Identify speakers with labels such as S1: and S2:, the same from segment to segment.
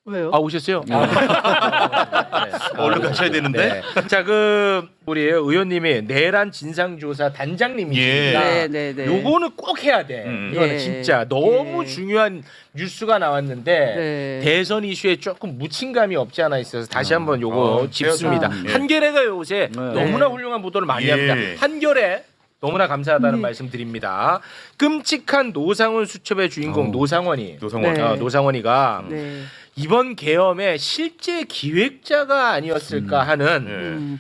S1: 왜요?
S2: 아 오셨어요? 네.
S3: 얼른 가셔야 되는데.
S2: 네. 자, 우리 의원님이 내란 진상조사 단장님이십니다.
S1: 네.
S2: 요거는 꼭 해야 돼. 이거는
S1: 예.
S2: 진짜 너무
S1: 예.
S2: 중요한 뉴스가 나왔는데
S1: 네.
S2: 대선 이슈에 조금 묻힌감이 없지 않아 있어서 다시 한번 요거 짚습니다.
S3: 예.
S2: 한겨레가 요새 너무나 훌륭한 보도를 많이 합니다. 한겨레 너무나 감사하다는 말씀 드립니다. 끔찍한 노상원 수첩의 주인공 노상원이
S1: 네.
S2: 노상원이가
S1: 네.
S2: 이번 계엄의 실제 기획자가 아니었을까 하는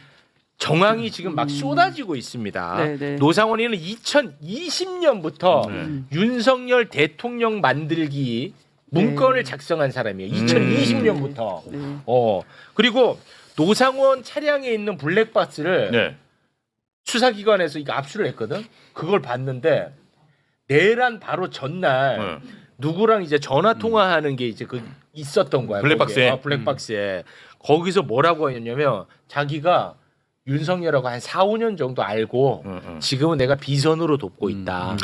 S2: 정황이 지금 막 쏟아지고 있습니다.
S1: 네.
S2: 노상원이는 2020년부터 윤석열 대통령 만들기 문건을 작성한 사람이에요. 2020년부터.
S1: 네.
S2: 그리고 노상원 차량에 있는 블랙박스를
S3: 네.
S2: 수사기관에서 이거 압수를 했거든. 그걸 봤는데 내란 바로 전날 누구랑 이제 전화 통화하는 게 이제 있었던 거야.
S3: 블랙박스에.
S2: 블랙박스에. 거기서 뭐라고 했냐면 자기가 윤석열하고 한 4, 5년 정도 알고 지금은 내가 비선으로 돕고 있다.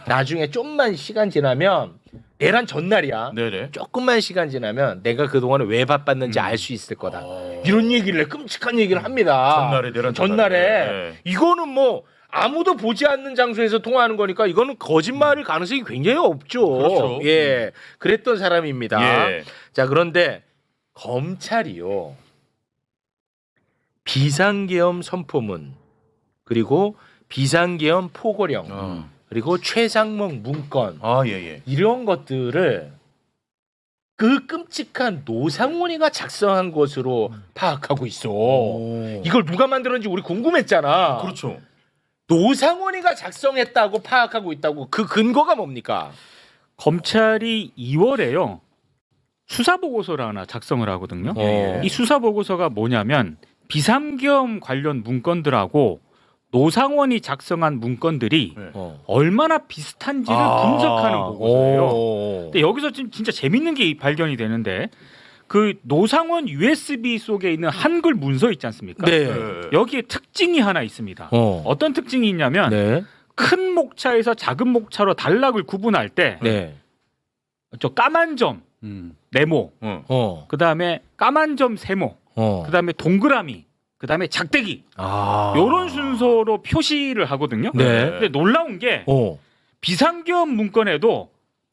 S2: 나중에 좀만 시간 지나면 내란 전날이야.
S3: 네네.
S2: 조금만 시간 지나면 내가 그동안에 왜 바빴는지 알 수 있을 거다. 이런 얘기를 해. 끔찍한 얘기를 합니다.
S3: 전날에 내란
S2: 전날에.
S3: 네.
S2: 이거는 뭐 아무도 보지 않는 장소에서 통화하는 거니까 이거는 거짓말일 가능성이 굉장히 없죠.
S3: 그렇죠.
S2: 예. 그랬던 사람입니다.
S3: 예.
S2: 자, 그런데 검찰이요. 비상계엄 선포문 그리고 비상계엄 포고령 그리고 최상목 문건
S3: 예.
S2: 이런 것들을 그 끔찍한 노상원이가 작성한 것으로 파악하고 있어. 이걸 누가 만들었는지 우리 궁금했잖아.
S3: 그렇죠.
S2: 노상원이가 작성했다고 파악하고 있다고. 그 근거가 뭡니까?
S4: 검찰이 2월에요. 수사 보고서를 하나 작성을 하거든요.
S2: 예.
S4: 이 수사 보고서가 뭐냐면 비상계엄 관련 문건들하고 노상원이 작성한 문건들이 얼마나 비슷한지를 분석하는 보고서예요. 근데 여기서 진짜 재밌는 게 발견이 되는데 그 노상원 USB 속에 있는 한글 문서 있지 않습니까?
S2: 네.
S4: 여기에 특징이 하나 있습니다. 어떤 특징이 있냐면
S2: 네.
S4: 큰 목차에서 작은 목차로 단락을 구분할 때 저 까만 점 네모, 그다음에 까만 점 세모, 그다음에 동그라미, 그다음에 작대기 이런 순서로 표시를 하거든요.
S2: 네.
S4: 근데 놀라운 게 비상계엄 문건에도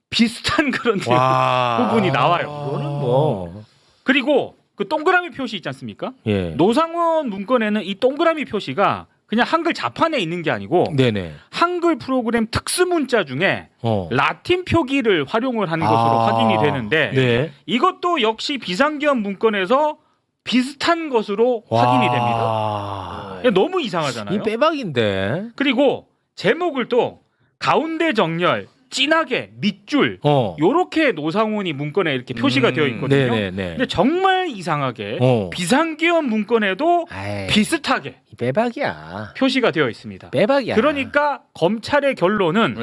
S4: 비슷한 그런 부분이 나와요.
S2: 이거는 뭐
S4: 그리고 그 동그라미 표시 있지 않습니까?
S2: 예.
S4: 노상원 문건에는 이 동그라미 표시가 그냥 한글 자판에 있는 게 아니고
S2: 네네.
S4: 한글 프로그램 특수 문자 중에 라틴 표기를 활용을 한 것으로 확인이 되는데
S2: 네.
S4: 이것도 역시 비상계엄 문건에서 비슷한 것으로 확인이 됩니다. 너무 이상하잖아요.
S2: 이 빼박인데.
S4: 그리고 제목을 또 가운데 정렬, 진하게, 밑줄 요렇게 노상원이 문건에 이렇게 표시가 되어 있거든요. 근데 정말 이상하게 비상계엄 문건에도 비슷하게
S2: 이 빼박이야.
S4: 표시가 되어 있습니다.
S2: 빼박이야.
S4: 그러니까 검찰의 결론은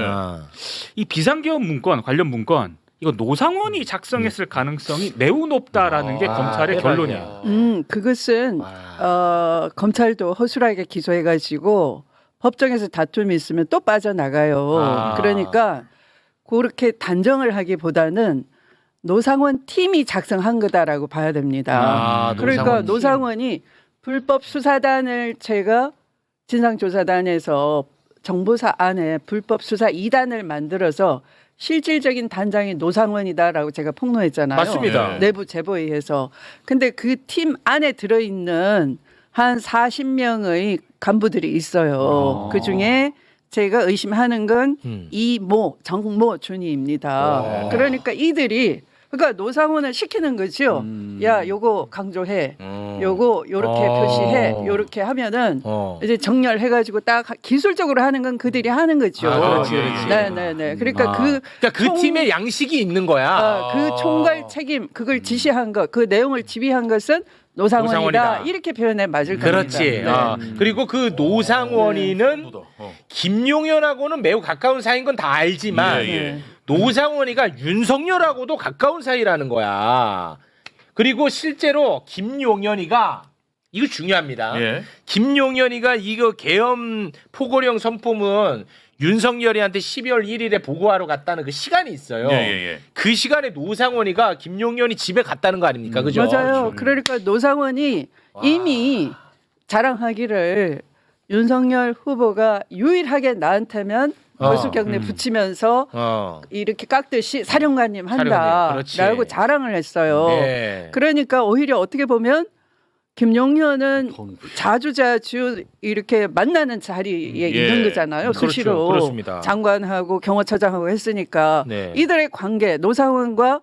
S4: 이 비상계엄 문건 관련 문건 이거 노상원이 작성했을 가능성이 매우 높다라는 게 검찰의 결론이에요.
S1: 그것은 검찰도 허술하게 기소해가지고 법정에서 다툼이 있으면 또 빠져나가요. 그러니까 그렇게 단정을 하기보다는 노상원 팀이 작성한 거다라고 봐야 됩니다. 그러니까 노상원이 불법 수사단을 제가 진상조사단에서 정보사 안에 불법 수사 2단을 만들어서 실질적인 단장이 노상원이다라고 제가 폭로했잖아요.
S2: 맞습니다.
S1: 내부 제보에 의해서. 근데 그 팀 안에 들어있는 한 40명의 간부들이 있어요. 그중에 제가 의심하는 건 이모, 정모 준이입니다. 그러니까 이들이 그러니까 노상원을 시키는 거죠. 야, 요거 강조해. 요거 요렇게 표시해. 요렇게 하면은 이제 정렬해가지고 딱 기술적으로 하는 건 그들이 하는 거죠.
S2: 그렇지.
S1: 네네네. 그러니까
S2: 그 팀의 양식이 있는 거야.
S1: 그 총괄 책임 그걸 지시한 것, 그 내용을 지휘한 것은 노상원이다. 이렇게 표현해 맞을 겁니다.
S2: 그렇지. 그리고 그 노상원이는 김용현하고는 매우 가까운 사이인 건 다 알지만 노상원이가 윤석열하고도 가까운 사이라는 거야. 그리고 실제로 김용현이가 이거 중요합니다. 김용현이가 이거 계엄 포고령 선포문 윤석열이한테 12월 1일에 보고하러 갔다는 그 시간이 있어요.
S3: 예.
S2: 그 시간에 노상원이가 김용현이 집에 갔다는 거 아닙니까? 그죠?
S1: 맞아요. 그러니까 노상원이 이미 자랑하기를 윤석열 후보가 유일하게 나한테면 거수경례 붙이면서 이렇게 깎듯이 사령관님 한다라고 자랑을 했어요.
S2: 네.
S1: 그러니까 오히려 어떻게 보면 김용현은 자주 이렇게 만나는 자리에 있는 거잖아요. 수시로
S2: 그렇습니다.
S1: 장관하고 경호처장하고 했으니까
S2: 네.
S1: 이들의 관계 노상원과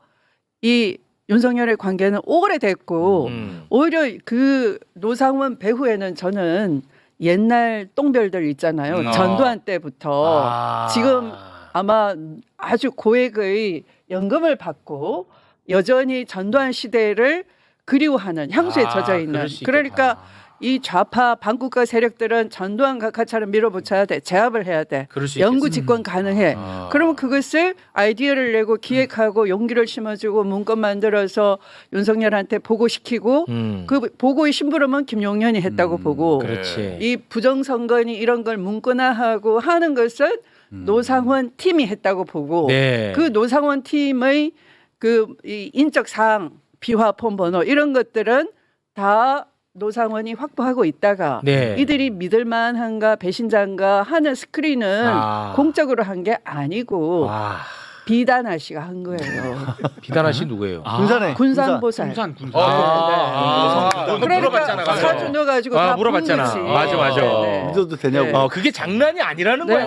S1: 이 윤석열의 관계는 오래됐고 오히려 그 노상원 배후에는 저는 옛날 똥별들 있잖아요. 전두환 때부터 지금 아마 아주 고액의 연금을 받고 여전히 전두환 시대를 그리워하는 향수에 젖어 있는 그러니까 이 좌파 반국가 세력들은 전두환 각하처럼 밀어붙여야 돼. 제압을 해야 돼. 영구 집권 가능해. 그러면 그것을 아이디어를 내고 기획하고 용기를 심어주고 문건 만들어서 윤석열한테 보고시키고 그 보고의 심부름은 김용현이 했다고 보고
S2: 그렇지.
S1: 이 부정선거니 이런 걸 문건화하고 하는 것은 노상원 팀이 했다고 보고 그 노상원 팀의 이 인적 사항 비화 폰 번호 이런 것들은 다 노상원이 확보하고 있다가 이들이 믿을만한가 배신자인가 하는 스크린은 공적으로 한 게 아니고 비단아 씨가 한 거예요.
S2: 비단아 씨 누구예요?
S1: 군산보살.
S4: 군산.
S2: 너 물어봤잖아.
S1: 그러니까 사주 넣어가지고 다
S2: 물어봤잖아.
S1: 거지.
S2: 맞아.
S5: 믿어도 되냐고.
S2: 그게 장난이 아니라는 거야.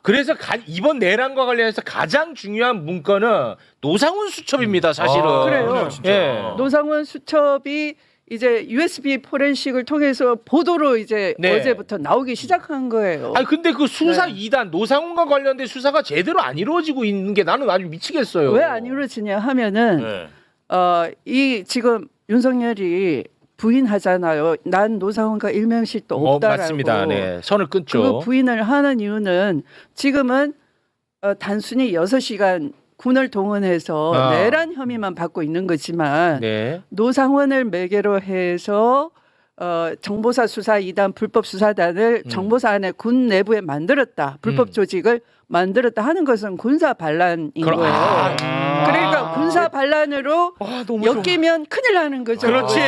S2: 그래서 이번 내란과 관련해서 가장 중요한 문건은 노상원 수첩입니다. 사실은.
S1: 그래요. 노상원 수첩이 이제 USB 포렌식을 통해서 보도로 이제 어제부터 나오기 시작한 거예요.
S2: 아니 근데 그 수사 2단 노상원과 관련된 수사가 제대로 안 이루어지고 있는 게 나는 아주 미치겠어요.
S1: 왜 안 이루어지냐 하면은 이 지금 윤석열이 부인하잖아요. 난 노상원과 일명씩도 없다라고.
S2: 맞습니다. 네. 선을 끊죠.
S1: 그 부인을 하는 이유는 지금은 단순히 6시간 군을 동원해서 내란 혐의만 받고 있는 거지만 노상원을 매개로 해서 정보사 수사 2단 불법 수사단을 정보사 안에 군 내부에 만들었다. 불법 조직을 만들었다 하는 것은 군사 반란인 거예요. 그러니까 군사 반란으로 엮이면 큰일 나는 거죠.
S2: 그렇지.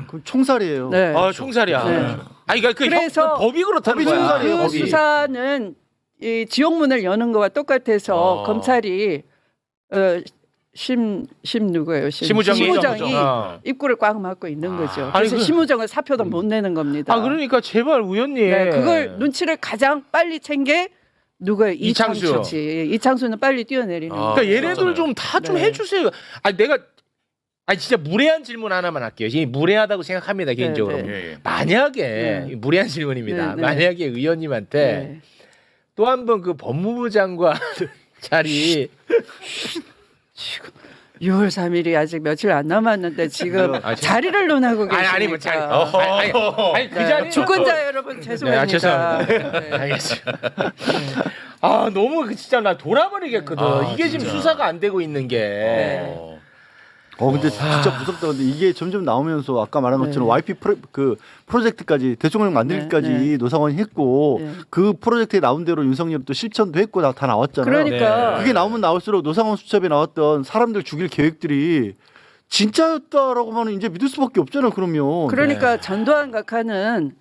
S5: 그럼 총살이에요.
S2: 총살이야. 아니 그러니까
S1: 그래서
S2: 법이 그렇다는 거야.
S1: 그 수사는 이 지옥문을 여는 거와 똑같아서 검찰이 누구예요? 심우정이 입구를 꽉 막고 있는 거죠. 그래서 심우정은 사표도 못 내는 겁니다.
S2: 그러니까 제발 의원님.
S1: 그걸 눈치를 가장 빨리 챈 게 누구예요? 이창수지. 이창수는 빨리 뛰어내리는 거예요.
S2: 그러니까 얘네들 좀 다 좀 해주세요. 진짜 무례한 질문 하나만 할게요. 무례하다고 생각합니다 개인적으로. 만약에 무례한 질문입니다. 만약에 의원님한테 또 한 번 그 법무부 장관 자리
S1: 지금 6월 3일이 아직 며칠 안 남았는데 지금 자리를 논하고 계시니까.
S2: 그 자리
S1: 주권자 여러분 죄송합니다.
S2: 죄송합니다. 알겠습니다. 너무 진짜 나 돌아버리겠거든. 이게 지금 수사가 안 되고 있는 게.
S5: 근데 진짜 무섭다. 근데 이게 점점 나오면서 아까 말한 것처럼 YP 프로젝트까지 대통령 만들기까지 노상원이 했고 그 프로젝트에 나온 대로 윤석열도 실천도 했고 다 나왔잖아요.
S1: 그러니까
S5: 그게 나오면 나올수록 노상원 수첩에 나왔던 사람들 죽일 계획들이 진짜였다라고 하면 이제 믿을 수밖에 없잖아요. 그러니까
S1: 전두환 각하는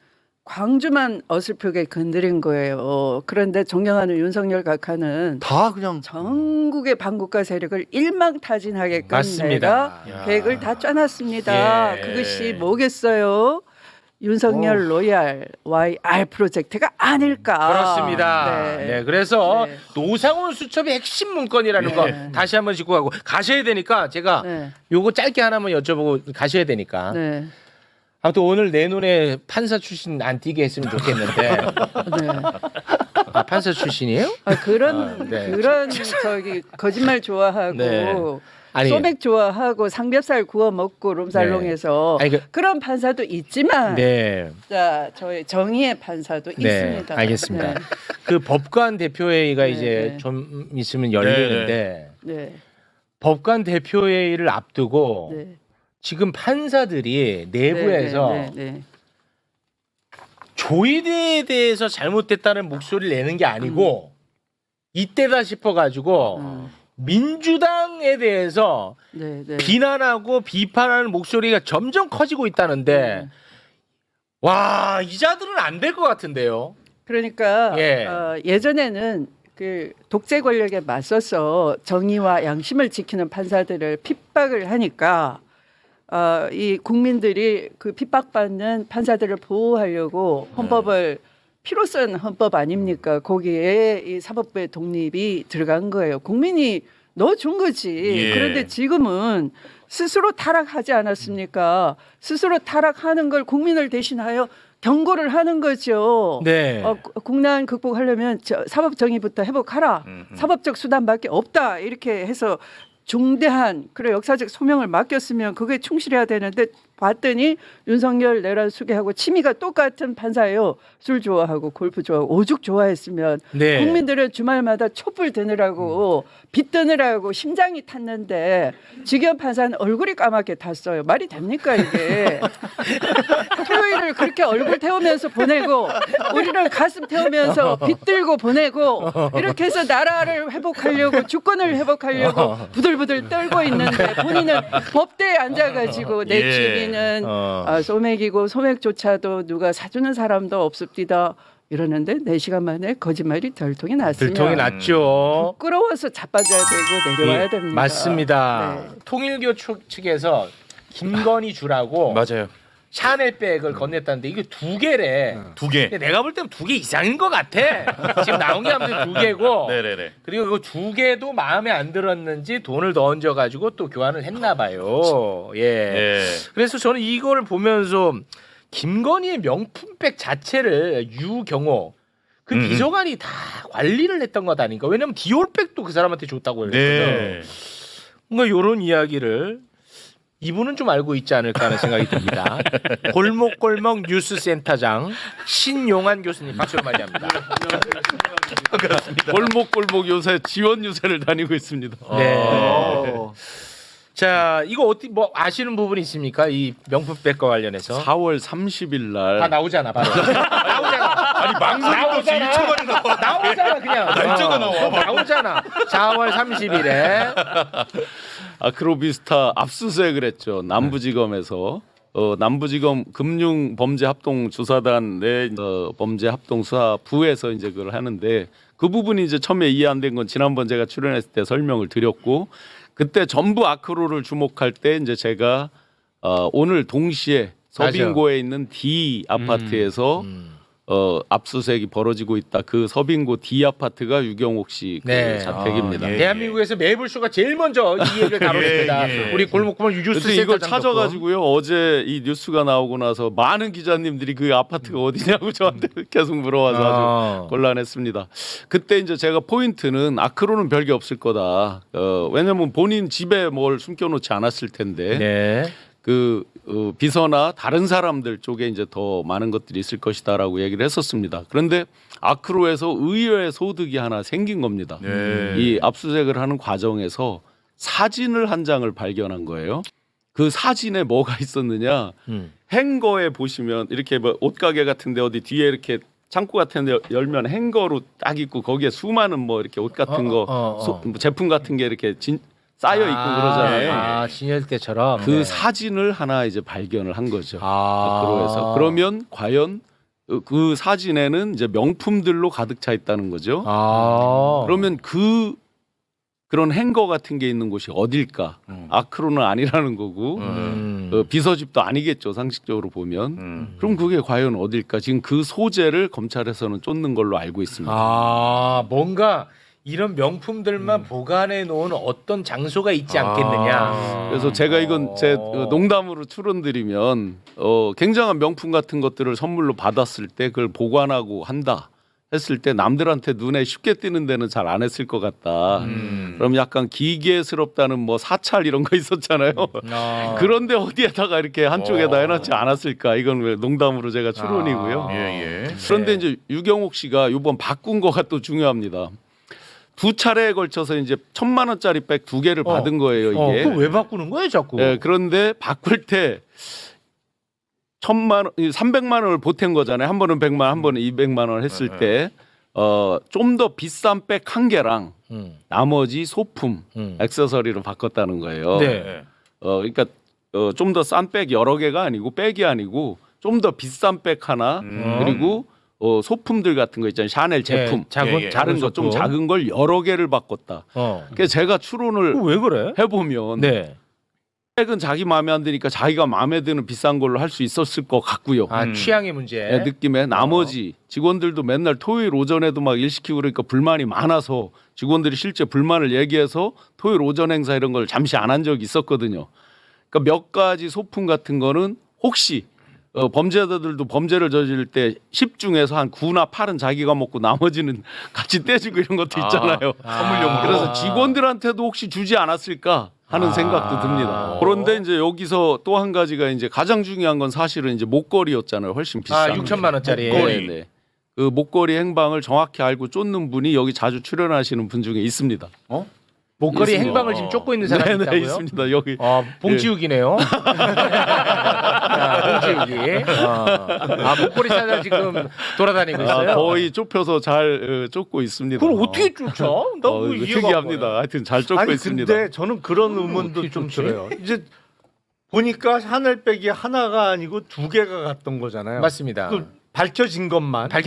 S1: 광주만 어설프게 건드린 거예요. 그런데 존경하는 윤석열 각하는
S5: 다 그냥
S1: 전국의 반국가 세력을 일망타진하게끔 내가 계획을 다 짜놨습니다. 그것이 뭐겠어요? 윤석열 로얄 YR 프로젝트가 아닐까.
S2: 그렇습니다. 그래서 노상원 수첩의 핵심 문건이라는 거 다시 한번 짚고 가고 가셔야 되니까 제가 요거 짧게 하나만 여쭤보고 가셔야 되니까. 아무튼 오늘 내 눈에 판사 출신 안 띄게 했으면 좋겠는데. 판사 출신이에요?
S1: 그런 저기 거짓말 좋아하고 소맥 좋아하고 삼겹살 구워 먹고 롬살롱해서 그런 판사도 있지만 자 저희 정의의 판사도 있습니다.
S2: 알겠습니다. 그 법관 대표회의가 이제 좀 있으면 열리는데 법관 대표회의를 앞두고 지금 판사들이 내부에서 조이대에 대해서 잘못됐다는 목소리를 내는 게 아니고 이때다 싶어가지고 민주당에 대해서
S1: 네, 네.
S2: 비난하고 비판하는 목소리가 점점 커지고 있다는데 와, 이자들은 안 될 것 같은데요.
S1: 그러니까
S2: 예.
S1: 예전에는 그 독재 권력에 맞서서 정의와 양심을 지키는 판사들을 핍박을 하니까 이 국민들이 그 핍박받는 판사들을 보호하려고 헌법을 피로 쓴 헌법 아닙니까? 거기에 이 사법부의 독립이 들어간 거예요. 국민이 넣어준 거지.
S3: 예.
S1: 그런데 지금은 스스로 타락하지 않았습니까? 스스로 타락하는 걸 국민을 대신하여 경고를 하는 거죠.
S2: 네.
S1: 국난 극복하려면 사법 정의부터 회복하라. 사법적 수단밖에 없다. 이렇게 해서 중대한 그래 역사적 소명을 맡겼으면 그게 충실해야 되는데 봤더니 윤석열 내란 수계하고 취미가 똑같은 판사예요. 술 좋아하고 골프 좋아하고 오죽 좋아했으면
S2: 네.
S1: 국민들은 주말마다 촛불 드느라고 빛 드느라고 심장이 탔는데 지겸 판사는 얼굴이 까맣게 탔어요. 말이 됩니까 이게. 토요일을 그렇게 얼굴 태우면서 보내고 우리를 가슴 태우면서 빛 들고 보내고 이렇게 해서 나라를 회복하려고 주권을 회복하려고 부들부들 떨고 있는데 본인은 법대에 앉아가지고 내
S3: 예.
S1: 취미는 소맥이고 소맥조차도 누가 사주는 사람도 없습니다. 이러는데 4시간 만에 거짓말이 들통이 났으면
S2: 들통이 났죠.
S1: 부끄러워서 자빠져야 되고 내려와야
S2: 예,
S1: 됩니다.
S2: 맞습니다.
S1: 네.
S2: 통일교 측에서 김건희 주라고
S3: 맞아요.
S2: 샤넬백을 건넸다는데 이게 2개래.
S3: 2개.
S2: 근데 내가 볼 때는 2개 이상인 것 같아. 지금 나온 게 아무튼 2개고.
S3: 네네네.
S2: 그리고 이거 2개도 마음에 안 들었는지 돈을 더 얹어가지고 또 교환을 했나 봐요. 예.
S3: 예.
S2: 그래서 저는 이걸 보면서 김건희의 명품백 자체를 유경호 그 비서관이 다 관리를 했던 것 아닌가. 왜냐면 디올백도 그 사람한테 줬다고 했거든요.
S3: 네.
S2: 뭔가 이런 이야기를 이분은 좀 알고 있지 않을까 하는 생각이 듭니다. 골목골목 뉴스센터장 신용환 교수님 박수로 맞이합니다.
S6: 골목골목 요새 지원 유세를 다니고 있습니다.
S2: 네. 자, 이거 어떻게 뭐 아시는 부분이 있습니까? 이 명품백과 관련해서
S6: 4월 30일 날
S2: 다 나오잖아, 바로. 나오잖아.
S3: 아니 망설임도 없이 1초 만에 나와.
S2: 나오잖아, 그냥.
S3: 날짜가 나와.
S2: 나오잖아. 4월 30일에
S6: 아크로비스타 압수수색을 했죠. 남부지검에서 남부지검 금융범죄합동조사단 내 범죄합동수사부에서 이제 그걸 하는데 그 부분이 이제 처음에 이해 안 된 건 지난번 제가 출연했을 때 설명을 드렸고 그때 전부 아크로를 주목할 때 이제 제가 오늘 동시에 서빙고에 있는 D 아파트에서 압수수색이 벌어지고 있다. 그 서빙고 D 아파트가 유경옥 씨 그
S2: 네.
S6: 자택입니다.
S3: 예.
S2: 대한민국에서 매불쇼가 제일 먼저 이 얘기를 다뤘습니다.
S3: 예.
S2: 우리 골목골목 유주스
S6: 그래서 이걸
S2: 센터장
S6: 찾아가지고요. 어제 이 뉴스가 나오고 나서 많은 기자님들이 그 아파트가 어디냐고 저한테 계속 물어와서 아주 곤란했습니다. 그때 이제 제가 포인트는 아크로는 별게 없을 거다. 왜냐하면 본인 집에 뭘 숨겨놓지 않았을 텐데
S2: 네.
S6: 그 비서나 다른 사람들 쪽에 이제 더 많은 것들이 있을 것이다라고 얘기를 했었습니다. 그런데 아크로에서 의외의 소득이 하나 생긴 겁니다.
S3: 네.
S6: 이 압수수색을 하는 과정에서 사진을 한 장을 발견한 거예요. 그 사진에 뭐가 있었느냐? 행거에 보시면 이렇게 뭐 옷가게 같은데 어디 뒤에 이렇게 창고 같은데 열면 행거로 딱 있고 거기에 수많은 뭐 이렇게 옷 같은 거 제품 같은 게 이렇게 쌓여 있고 그러잖아요.
S2: 진열 때처럼
S6: 그 사진을 하나 이제 발견을 한 거죠.
S2: 아.
S6: 아크로에서. 그러면 과연 그 사진에는 이제 명품들로 가득 차 있다는 거죠. 그러면 그런 행거 같은 게 있는 곳이 어딜까? 아크로는 아니라는 거고 비서집도 아니겠죠. 상식적으로 보면. 그럼 그게 과연 어딜까? 지금 그 소재를 검찰에서는 쫓는 걸로 알고 있습니다.
S2: 뭔가 이런 명품들만 보관해 놓은 어떤 장소가 있지 않겠느냐.
S6: 그래서 제가 이건 제 농담으로 추론드리면 굉장한 명품 같은 것들을 선물로 받았을 때 그걸 보관하고 한다 했을 때 남들한테 눈에 쉽게 띄는 데는 잘 안 했을 것 같다. 그럼 약간 기계스럽다는 뭐 사찰 이런 거 있었잖아요. 그런데 어디에다가 이렇게 한쪽에다 해놨지 않았을까? 이건 왜 농담으로 제가 추론이고요. 그런데 이제 유경옥 씨가 이번 바꾼 거가 또 중요합니다. 2차례에 걸쳐서 이제 1,000만 원짜리 백 2개를 받은 거예요, 이게.
S2: 그거 왜 바꾸는 거예요, 자꾸?
S6: 네, 그런데 바꿀 때 1,000만 원, 300만 원을 보탠 거잖아요. 한 번은 100만 원, 한 번은 200만 원 했을 때 좀 더 비싼 백 한 개랑 나머지 소품, 액세서리로 바꿨다는 거예요.
S2: 네.
S6: 그러니까 좀 더 싼 백 여러 개가 아니고 백이 아니고 좀 더 비싼 백 하나 그리고 소품들 같은 거 있잖아요. 샤넬 제품, 작은 거 좀 작은 걸 여러 개를 바꿨다. 그래서 제가 추론을
S2: 왜 그래?
S6: 해보면
S2: 네.
S6: 백은 자기 마음에 안 드니까 자기가 마음에 드는 비싼 걸로 할 수 있었을 것 같고요.
S2: 취향의 문제.
S6: 네, 느낌에 나머지 직원들도 맨날 토요일 오전에도 막 일 시키고 그러니까 불만이 많아서 직원들이 실제 불만을 얘기해서 토요일 오전 행사 이런 걸 잠시 안 한 적이 있었거든요. 그러니까 몇 가지 소품 같은 거는 혹시 범죄자들도 범죄를 저지를 때 10 중에서 한 9나 8은 자기가 먹고 나머지는 같이 떼주고 이런 것도 있잖아요.
S3: 선물용으로.
S6: 그래서 직원들한테도 혹시 주지 않았을까 하는 생각도 듭니다. 그런데 이제 여기서 또 한 가지가 이제 가장 중요한 건 사실은 이제 목걸이였잖아요. 훨씬 비싼.
S2: 6천만 원짜리.
S6: 목걸이. 네. 그 목걸이 행방을 정확히 알고 쫓는 분이 여기 자주 출연하시는 분 중에 있습니다.
S2: 목걸이
S6: 있습니다.
S2: 행방을 지금 쫓고 있는 사람이
S6: 네네,
S2: 있다고요?
S6: 있습니다. 여기.
S2: 봉지욱이네요. 봉지욱이. 목걸이 찾아 지금 돌아다니고 있어요.
S6: 거의 좁혀서 잘 쫓고 있습니다.
S2: 그럼 어떻게 쫓아? 너무
S6: 이거 특이합니다. 하여튼 잘 쫓고
S3: 아니
S6: 있습니다.
S3: 근데 저는 그런 의문도 좀 들어요. 이제 보니까 샤넬백이 하나가 아니고 2개가 갔던 거잖아요.
S2: 맞습니다.
S3: 그 밝혀진 것만 더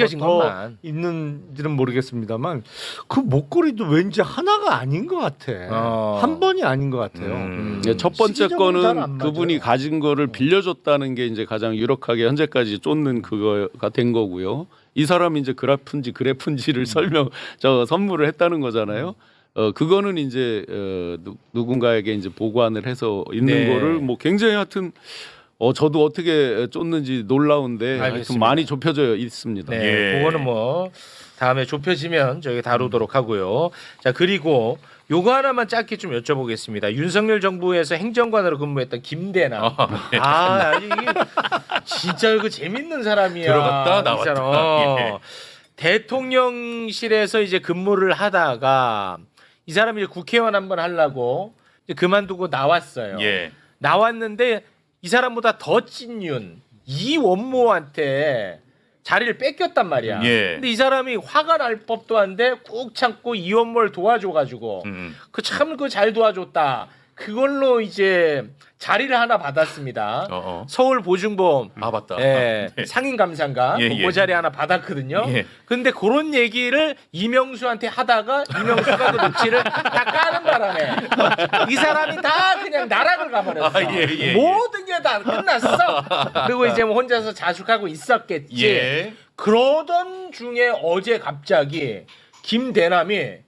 S3: 있는지는 모르겠습니다만 그 목걸이도 왠지 하나가 아닌 것 같아. 한 번이 아닌 것 같아요.
S6: 네, 첫 번째
S3: 시기적으로 잘안
S6: 거는
S3: 맞아요.
S6: 그분이 가진 거를 빌려줬다는 게 이제 가장 유력하게 현재까지 쫓는 그거가 된 거고요. 이 사람이 이제 그래프인지를 선물을 했다는 거잖아요. 그거는 이제 누군가에게 이제 보관을 해서 있는 거를 뭐 굉장히 하여튼 저도 어떻게 쫓는지 놀라운데 하여튼 많이 좁혀져 있습니다.
S2: 네, 그거는 뭐 다음에 좁혀지면 저희 다루도록 하고요. 자, 그리고 요거 하나만 짧게 좀 여쭤보겠습니다. 윤석열 정부에서 행정관으로 근무했던 김대남. 이게 진짜 이거 재밌는 사람이야.
S3: 들어갔다 나왔다.
S2: 예. 대통령실에서 이제 근무를 하다가 이 사람이 이제 국회의원 한번 하려고 이제 그만두고 나왔어요. 나왔는데 이 사람보다 더 찐윤 이원모한테 자리를 뺏겼단 말이야. 근데 이 사람이 화가 날 법도 한데 꾹 참고 이원모를 도와줘가지고 그 참 그 잘 도와줬다. 그걸로 이제 자리를 하나 받았습니다. 서울 보증보험
S3: 맞다.
S2: 상임 감사인가 그 자리 하나 받았거든요. 근데 그런 얘기를 이명수한테 하다가 이명수가 그 녹취를 다 까는 바람에 이 사람이 다 그냥 나락을 가버렸어. 모든 게 다 끝났어. 그리고 이제 뭐 혼자서 자숙하고 있었겠지. 그러던 중에 어제 갑자기 김대남이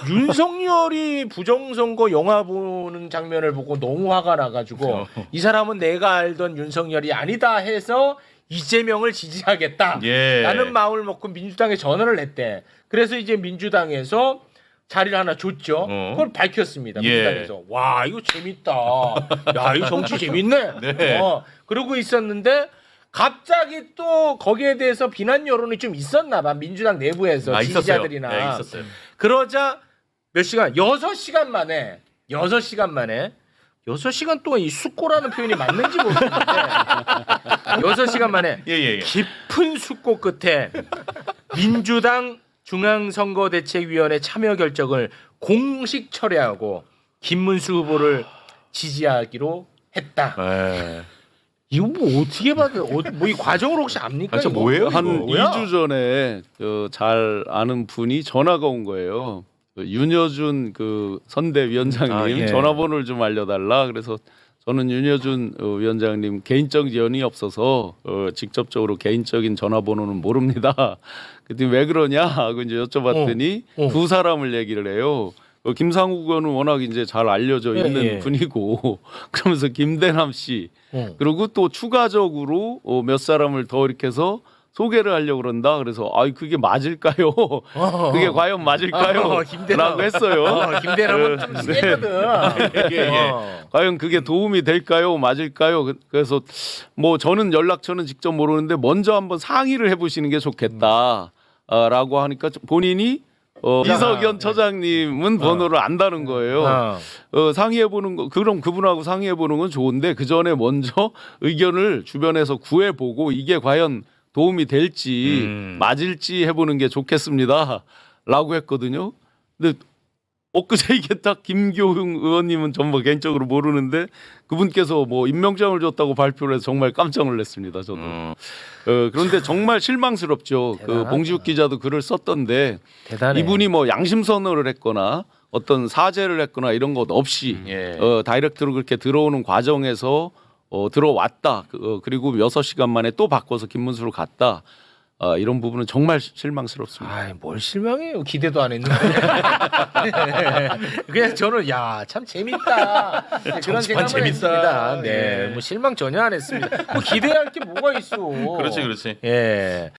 S2: 윤석열이 부정선거 영화 보는 장면을 보고 너무 화가 나가지고 이 사람은 내가 알던 윤석열이 아니다 해서 이재명을 지지하겠다 라는 마음을 먹고 민주당에 전화를 했대. 그래서 이제 민주당에서 자리를 하나 줬죠. 그걸 밝혔습니다. 민주당에서. 와, 이거 재밌다. 야, 이거 정치 재밌네. 그러고 있었는데 갑자기 또 거기에 대해서 비난 여론이 좀 있었나 봐. 민주당 내부에서 지지자들이나.
S3: 있었어요.
S2: 그러자 몇 시간? 6시간 만에 6시간 동안 이 숙고라는 표현이 맞는지 모르겠는데 6시간 만에 깊은 숙고 끝에 민주당 중앙선거대책위원회 참여 결정을 공식 철회하고 김문수 후보를 지지하기로 했다. 이거 뭐 어떻게 봐도 뭐 이 과정을 혹시 압니까?
S3: 이거 뭐예요?
S6: 한 2주 전에 잘 아는 분이 전화가 온 거예요. 윤여준 그 선대위원장님 전화번호를 좀 알려달라. 그래서 저는 윤여준 위원장님 개인적 연이 없어서 직접적으로 개인적인 전화번호는 모릅니다. 그랬더니 왜 그러냐 하고 이제 여쭤봤더니 두 사람을 얘기를 해요. 김상욱 의원은 워낙 이제 잘 알려져 있는 분이고 그러면서 김대남 씨 그리고 또 추가적으로 몇 사람을 더 이렇게 해서 소개를 하려고 그런다. 그래서 그게 맞을까요? 그게 과연 맞을까요? 라고 했어요.
S2: 김대남은 좀 세거든.
S6: 과연 그게 도움이 될까요? 맞을까요? 그래서 뭐 저는 연락처는 직접 모르는데 먼저 한번 상의를 해보시는 게 좋겠다. 라고 하니까 본인이 이석연 처장님은 번호를 안다는 거예요. 상의해 보는 거 그럼 그분하고 상의해 보는 건 좋은데 그 전에 먼저 의견을 주변에서 구해 보고 이게 과연 도움이 될지 맞을지 해보는 게 좋겠습니다라고 했거든요. 근데 엊그제 이게 딱 김교흥 의원님은 정말 개인적으로 모르는데 그분께서 뭐 임명장을 줬다고 발표를 해서 정말 깜짝 놀랐습니다. 저도. 그런데 정말 실망스럽죠. 그 봉지욱 기자도 글을 썼던데
S2: 대단해.
S6: 이분이 뭐 양심 선언을 했거나 어떤 사죄를 했거나 이런 것 없이 다이렉트로 그렇게 들어오는 과정에서 들어왔다. 그리고 6시간 만에 또 바꿔서 김문수로 갔다. 이런 부분은 정말 실망스럽습니다.
S2: 아이, 뭘 실망해요. 기대도 안 했는데. 그냥 저는 야, 참 재밌다. 그런 생각을 했습니다. 네. 뭐 실망 전혀 안 했습니다. 뭐 기대할 게 뭐가 있어.
S7: 그렇지.
S2: 예.